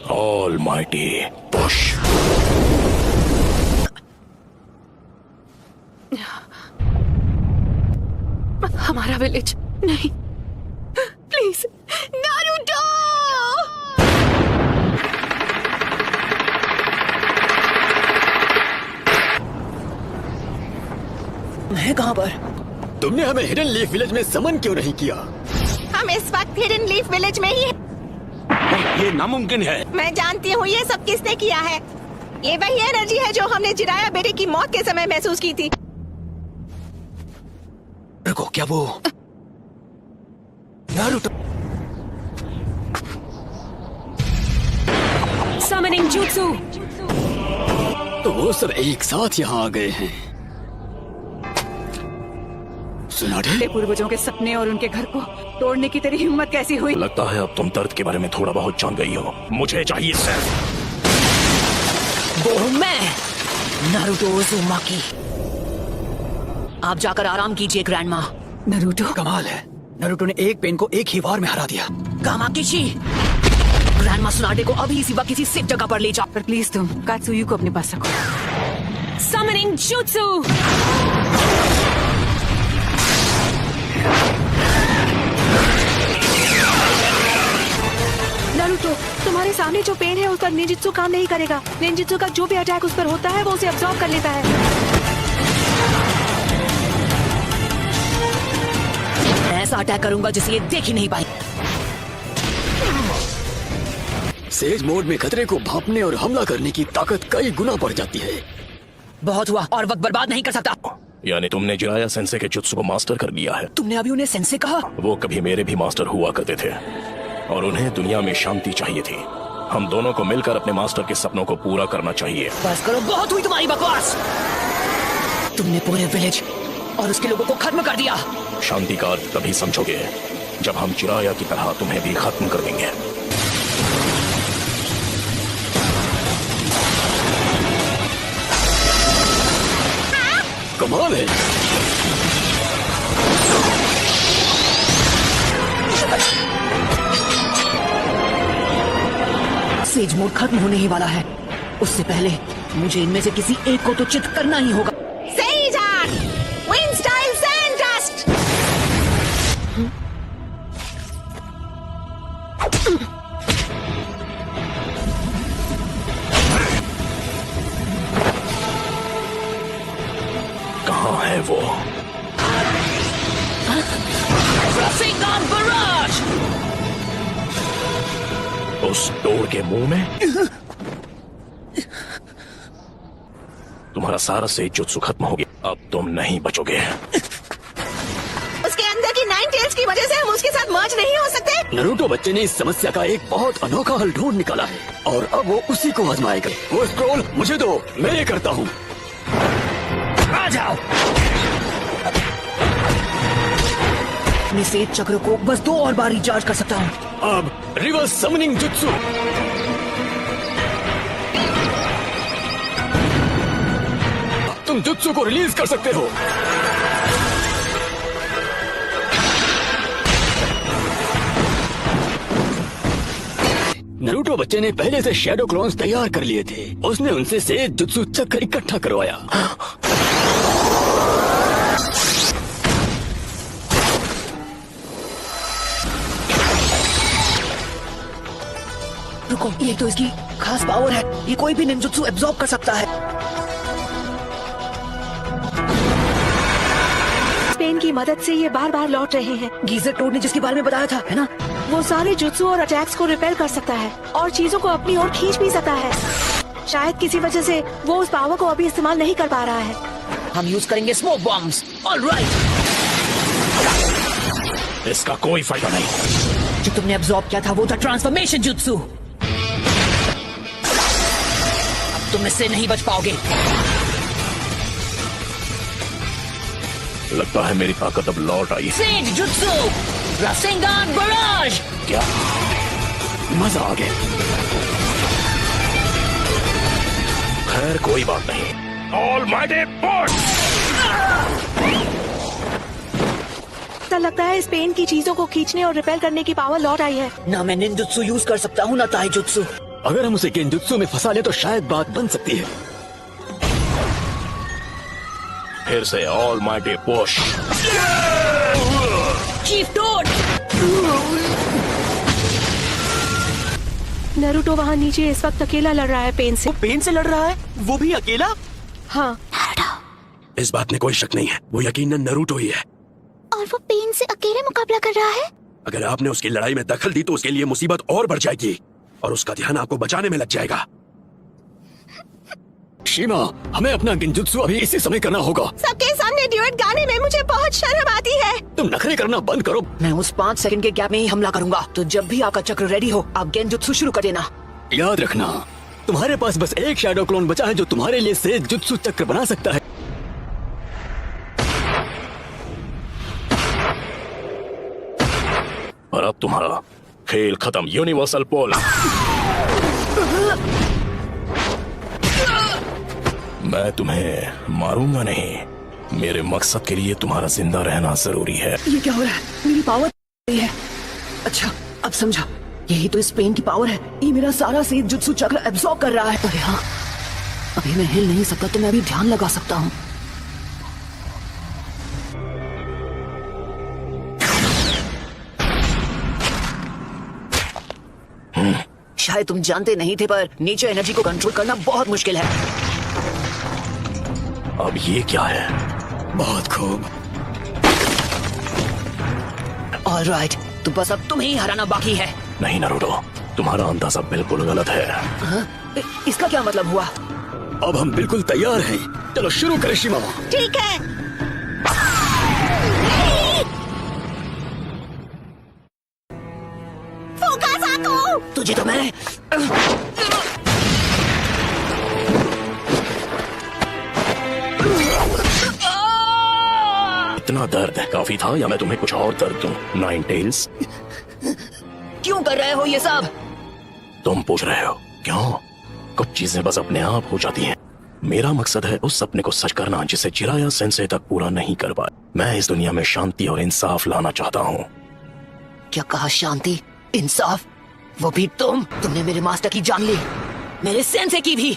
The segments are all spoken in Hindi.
Almighty push. हमारा विलेज नहीं, प्लीज नारुतो। है कहाँ पर? तुमने हमें हिडन लीफ विलेज में समन क्यों नहीं किया? हम इस वक्त हिडन लीफ विलेज में ही हैं। ये नामुमकिन है। मैं जानती हूँ ये सब किसने किया है। ये वही एनर्जी है जो हमने जिराया बेटे की मौत के समय महसूस की थी। रुको, क्या वो नारुतो? Summoning jutsu। तो वो सब एक साथ यहाँ आ गए हैं। सुनाडे? पूर्वजों के सपने और उनके घर को तोड़ने की तेरी हिम्मत कैसी हुई? लगता है अब तुम दर्द के बारे में थोड़ा बहुत जान गई हो। मुझे चाहिए सिर्फ वो हूँ मैं, नारुतो उज़ुमाकी। आप जाकर आराम कीजिए ग्रैंडमा। नारुतो, कमाल है, नारुतो ने एक पेन को एक ही वार में हरा दिया। कामाकिशी, ग्रैंडमा सुनाडे को अभी इसी वक्त किसी सेफ जगह पर ले जाओ। पर प्लीज तुम कात्सुयु को अपने पास रखो। Summoning jutsu। नारुतो, तुम्हारे सामने जो पेन है उस पर निंजुत्सु काम नहीं करेगा। निंजुत्सु का जो भी अटैक उस पर होता है वो उसे अब्सॉर्ब कर लेता है। ऐसा अटैक करूंगा जिसे ये देख ही नहीं पाई। सेज मोड में खतरे को भांपने और हमला करने की ताकत कई गुना बढ़ जाती है। बहुत हुआ, और वक्त बर्बाद नहीं कर सकता। यानी तुमने जिराया सेंसे के जुत्सु को मास्टर कर लिया है। तुमने अभी उन्हें सेंसे कहा? वो कभी मेरे भी मास्टर हुआ करते थे और उन्हें दुनिया में शांति चाहिए थी। हम दोनों को मिलकर अपने मास्टर के सपनों को पूरा करना चाहिए। बस करो, बहुत हुई तुम्हारी बकवास। तुमने पूरे विलेज और उसके लोगों को खत्म कर दिया। शांति का अर्थ तभी समझोगे जब हम जिराया की तरह तुम्हें भी खत्म कर देंगे। कमाल है। सेज मोड खत्म होने ही वाला है। उससे पहले मुझे इनमें से किसी एक को तो चित करना ही होगा। Says art, wind style sand dust. कहाँ है वो? Rasengan Barrage! उस डोर के मुंह में? तुम्हारा सारा से जुत्सु खत्म हो गया। अब तुम नहीं बचोगे। उसके अंदर की 9 टेल्स की वजह से हम उसके साथ मर्ज नहीं हो सकते। नारुतो बच्चे ने इस समस्या का एक बहुत अनोखा हल ढूंढ निकाला है और अब वो उसी को आजमाएगा। वो स्क्रॉल मुझे दो, मैं ये करता हूँ। आ जाओ। अपने सेज चक्र को बस 2 और बार रिचार्ज कर सकता हूँ। अब रिवर्स समनिंग जुत्सु। तुम जुत्सु को रिलीज कर सकते हो। नारुतो बच्चे ने पहले से शैडो क्लोन्स तैयार कर लिए थे। उसने उनसे सेज जुत्सु चक्र इकट्ठा करवाया। रुको, ये तो इसकी खास पावर है। ये कोई भी निंजुत्सु एब्जॉर्ब कर सकता है। पेन की मदद से ये बार बार लौट रहे हैं। गीजर टोड ने जिसके बारे में बताया था, है ना? वो सारे जुत्सु और अटैक्स को रिपेल कर सकता है और चीजों को अपनी ओर खींच भी सकता है। शायद किसी वजह से वो उस पावर को अभी इस्तेमाल नहीं कर पा रहा है। हम यूज करेंगे स्मोक बॉम्ब्स। ऑलराइट। इसका कोई फायदा नहीं। जो तुमने एब्जॉर्ब किया था वो था ट्रांसफॉर्मेशन जुत्सु। अब तुम इससे नहीं बच पाओगे। लगता है मेरी ताकत अब लौट आई। Sage jutsu, Rasengan barrage. क्या मजा आ गया। खैर कोई बात नहीं। Almighty push. ऐसा लगता है इस पेन की चीजों को खींचने और रिपेल करने की पावर लौट आई है। ना मैं निंजुत्सु यूज कर सकता हूँ ना ताईजुत्सु। अगर हम उसे गेंजुत्सु में फंसा ले तो शायद बात बन सकती है। फिर से all mighty push. Chief toad! Naruto वहाँ नीचे इस वक्त अकेला लड़ रहा है पेन से। पेन से लड़ रहा है, वो भी अकेला। हाँ, इस बात में कोई शक नहीं है, वो यकीनन नरूटो ही है। और वो पेन से अकेले मुकाबला कर रहा है। अगर आपने उसकी लड़ाई में दखल दी तो उसके लिए मुसीबत और बढ़ जाएगी और उसका ध्यान आपको बचाने में लग जाएगा। शीमा, हमें अपना गेंजुत्सु अभी इसी समय करना होगा। सबके सामने ड्यूएट गाने में मुझे बहुत शर्म आती है। तुम नखरे करना बंद करो। मैं उस 5 सेकंड के गैप में ही हमला करूंगा, तो जब भी आपका चक्र रेडी हो आप गेंजुत्सु शुरू कर देना। याद रखना, तुम्हारे पास बस एक शैडो क्लोन बचा है जो तुम्हारे लिए से जुत्सु चक्र बना सकता है। और अब तुम्हारा खेल खत्म। यूनिवर्सल पोल। मैं तुम्हें मारूंगा नहीं। मेरे मकसद के लिए तुम्हारा जिंदा रहना जरूरी है। ये क्या हो रहा है? मेरी पावर है। अच्छा, अब समझा। यही तो इस पेन की पावर है। ये मेरा सारा सेज जुत्सु चक्र एब्सॉर्ब कर रहा है। अरे हाँ, अभी मैं हिल नहीं सकता तो मैं अभी ध्यान लगा सकता हूँ। शायद तुम जानते नहीं थे, पर नीचे एनर्जी को कंट्रोल करना बहुत मुश्किल है। अब ये क्या है? बहुत खूब। ऑलराइट, तो बस अब तुम्हें ही हराना बाकी है। नहीं नरूटो, तुम्हारा अंदाजा बिल्कुल गलत है। इसका क्या मतलब हुआ? अब हम बिल्कुल तैयार हैं। चलो शुरू करें शीमा। ठीक है। फोकासाको! तुझे तो मैं इतना दर्द काफी था या मैं तुम्हें कुछ और दर्द दूं? नाइन टेल्स, क्यों कर रहे हो ये सब? तुम पूछ रहे हो क्यों? कुछ चीजें बस अपने आप हो जाती हैं। मेरा मकसद है उस सपने को सच करना जिसे जिराया सेंसे तक पूरा नहीं कर पाया। मैं इस दुनिया में शांति और इंसाफ लाना चाहता हूँ। क्या कहा? शांति, इंसाफ? वो भी तुमने मेरे मास्टर की जान ली, मेरे सेंसे की भी,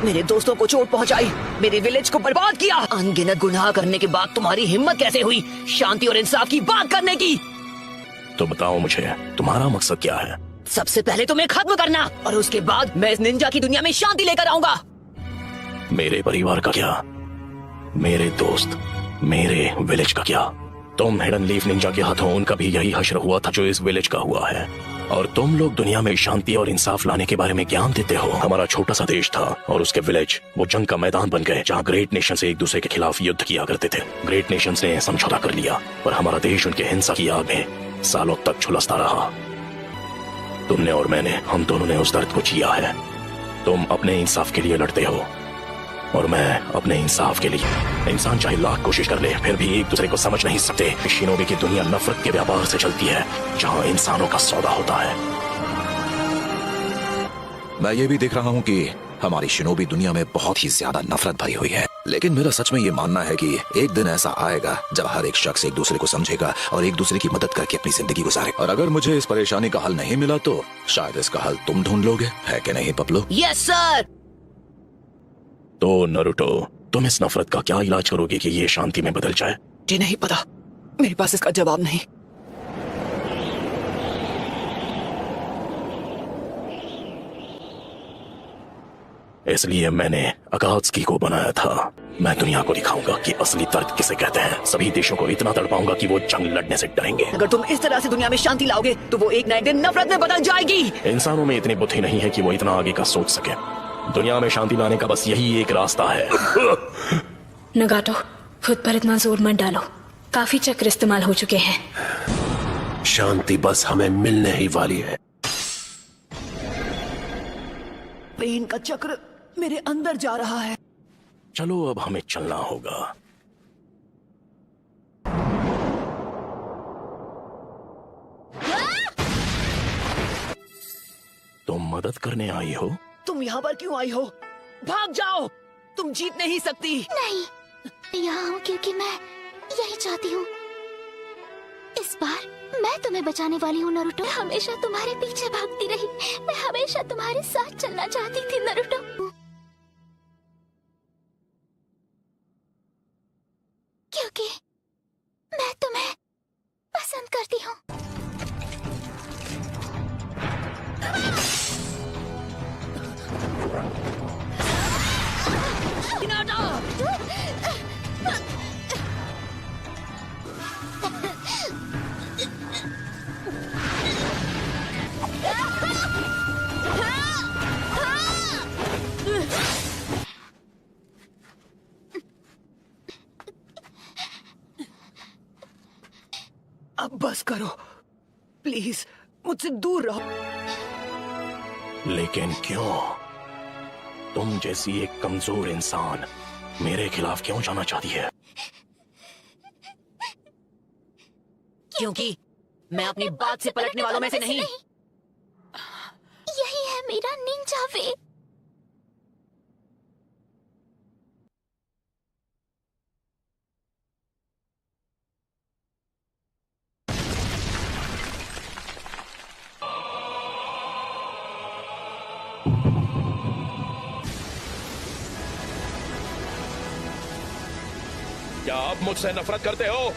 मेरे दोस्तों को चोट पहुंचाई, मेरे विलेज को बर्बाद किया। अनगिनत गुनाह करने के बाद तुम्हारी हिम्मत कैसे हुई शांति और इंसाफ की बात करने की? तो बताओ मुझे, तुम्हारा मकसद क्या है? सबसे पहले तुम्हें खत्म करना, और उसके बाद मैं इस निंजा की दुनिया में शांति लेकर आऊंगा। मेरे परिवार का क्या? मेरे दोस्त, मेरे विलेज का क्या? तुम हिडन लीफ निंजा के हाथों उनका भी यही हश्र हुआ था जो इस विलेज का हुआ है। और तुम लोग दुनिया में शांति और इंसाफ लाने के बारे में ज्ञान देते हो। हमारा छोटा सा देश था और उसके विलेज वो जंग का मैदान बन गए जहाँ ग्रेट नेशन से एक दूसरे के खिलाफ युद्ध किया करते थे। ग्रेट नेशन ने समझौता कर लिया पर हमारा देश उनके हिंसा की आग में सालों तक झुलसता रहा। तुमने और मैंने, हम दोनों ने उस दर्द को जिया है। तुम अपने इंसाफ के लिए लड़ते हो और मैं अपने इंसाफ के लिए। इंसान चाहे लाख कोशिश कर ले फिर भी एक दूसरे को समझ नहीं सकते। शिनोबी की दुनिया नफरत के व्यापार से चलती है जहाँ इंसानों का सौदा होता है। मैं ये भी देख रहा हूँ कि हमारी शिनोबी दुनिया में बहुत ही ज्यादा नफरत भरी हुई है, लेकिन मेरा सच में ये मानना है कि एक दिन ऐसा आएगा जब हर एक शख्स एक दूसरे को समझेगा और एक दूसरे की मदद करके अपनी जिंदगी गुजारे। और अगर मुझे इस परेशानी का हल नहीं मिला तो शायद इसका हल तुम ढूंढ लोगे, है कि नहीं पपलू? Yes sir. तो नरूटो, तुम इस नफरत का क्या इलाज करोगे कि ये शांति में बदल जाए? जी नहीं पता, मेरे पास इसका जवाब नहीं। इसलिए मैंने अकात्सुकी को बनाया था। मैं दुनिया को दिखाऊंगा कि असली दर्द किसे कहते हैं। सभी देशों को इतना तड़पाऊंगा कि वो जंग लड़ने से डरेंगे। अगर तुम इस तरह से दुनिया में शांति लाओगे तो वो एक ना एक दिन नफरत में बदल जाएगी। इंसानों में इतनी बुद्धि नहीं है कि वो इतना आगे का सोच सके। दुनिया में शांति लाने का बस यही एक रास्ता है। नगाटो, खुद पर इतना जोर मत डालो, काफी चक्र इस्तेमाल हो चुके हैं। शांति बस हमें मिलने ही वाली है। पेन का चक्र मेरे अंदर जा रहा है। चलो अब हमें चलना होगा। तुम मदद करने आई हो? तुम यहाँ पर क्यों आई हो? भाग जाओ, तुम जीत नहीं सकती। नहीं, मैं यहाँ हूँ क्योंकि मैं यही चाहती हूँ। इस बार मैं तुम्हें बचाने वाली हूँ नारुतो। मैं हमेशा तुम्हारे पीछे भागती रही, मैं हमेशा तुम्हारे साथ चलना चाहती थी नारुतो। क्योंकि मैं तुम्हें पसंद करती हूँ। अब बस करो प्लीज, मुझसे दूर रहो। लेकिन क्यों? तुम जैसी एक कमजोर इंसान मेरे खिलाफ क्यों जाना चाहती है? क्योंकि मैं अपनी बात से पलटने वालों में से नहीं। यही है मेरा निंजा वे। क्या आप मुझसे नफरत करते हो?